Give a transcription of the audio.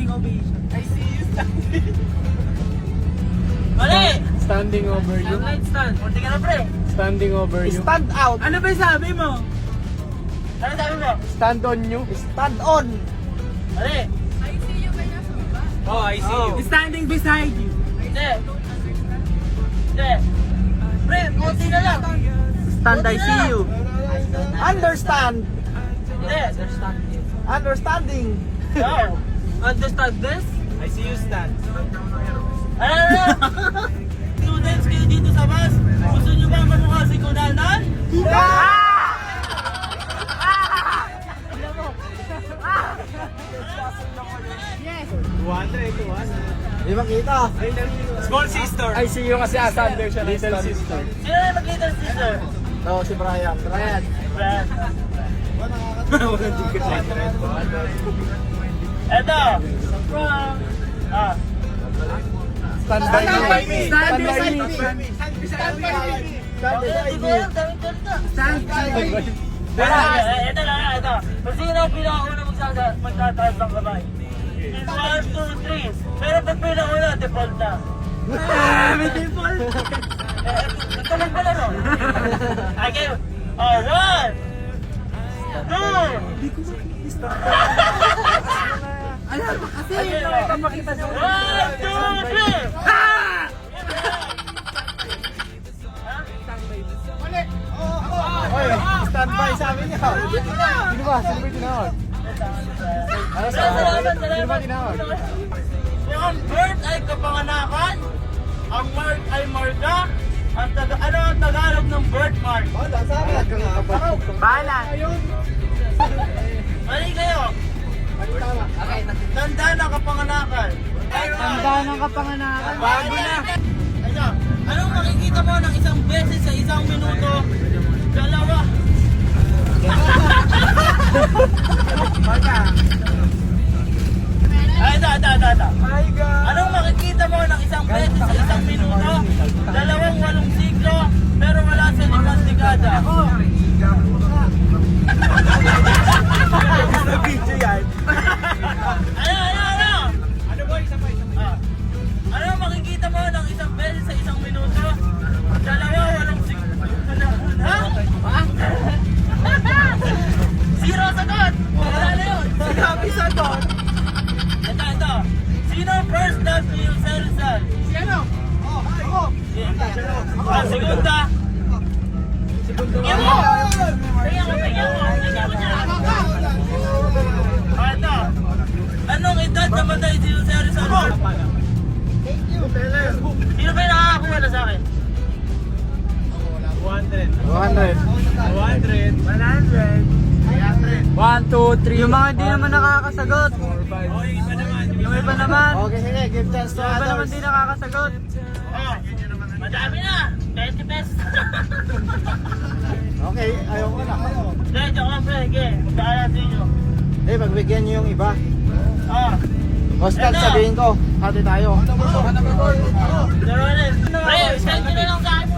Standing ovation. I see you standing. Mali! Standing over you. Sunlight stand. Munti ka na, pre. Standing over you. Stand out. Ano ba yung sabi mo? Ano sabi mo? Stand on you. Stand on. Mali! Oh, I see you. Standing beside you. Hindi. Hindi. Pre, munti na lang. Stand, I Munti na see lang. you. Understand. Hindi. Understanding. No. Understand this? I see you stand. Ano? Students kayo dito sa bus? Gusto nyo ba mamukha si Kunanan? Yes. 200. Di makita. Small sister. I see you kasi standing siya. Little sister. Sino na mag-little sister? Oo, si Brian. Brian. Brad. Eto. From... Stand by me. Stand by me. Stand beside me. Hindi ko alam, daming salita. Stand by me. Ito na, ito. Kung sino ang pinakauna magtataas ng kamay? In 1, 2, 3. Pero pag pinakauna, default na. May default. Ito lang pala, no? Okay. 1, 2. Hindi ko makikita. Alam mo kasi, hindi ko makita sa 1, 2, 3. Oy, stand by sa amin niya. Sino ba? Sino ba yung tinawag? Ano sa Sino ba tinawag? Kung ang birth ay kapanganakan, ang mark ay marka, ano ang Tagalog ng birthmark? Bahala. Mali kayo. Tanda ng kapanganakan. Tanda ng kapanganakan. Bago na. Ano? Anong makikita mo ng isang beses sa isang minuto? Dalawa. Ito. Anong makikita mo ng isang beses sa isang minuto? 28 siglo, pero wala sa 5 dekada. Sa video yan. Ano? Ano ba? Isa pa. Ano makikita mo ng isang beses sa isang minuto? 28 siglo. Ha? Zero sagot! Wala na yun! Sinabi sa doon. Ito. Sino first love ni Jose Rizal? Sino? Ako. Segunda. Tingnan mo! Tingnan mo niya. Ito. Anong edad namatay si Jose Rizal? Sino ba yung nakakakuha na sa akin? 200. 100. 1, 2, 3. Yung mga hindi naman nakakasagot. Oh, Yung iba naman. Okay, sige. Give chance to Yung iba naman others. di nakakasagot. Oh, madami na. 20 pesos. Okay, ayaw ko na. Sige, joke lang, pre. Sige, magkakala sa inyo. Eh, pagbigyan niyo yung iba. Oh, Hostel, Eto. sabihin ko. Hati tayo. Pre, send nyo na lang sa akin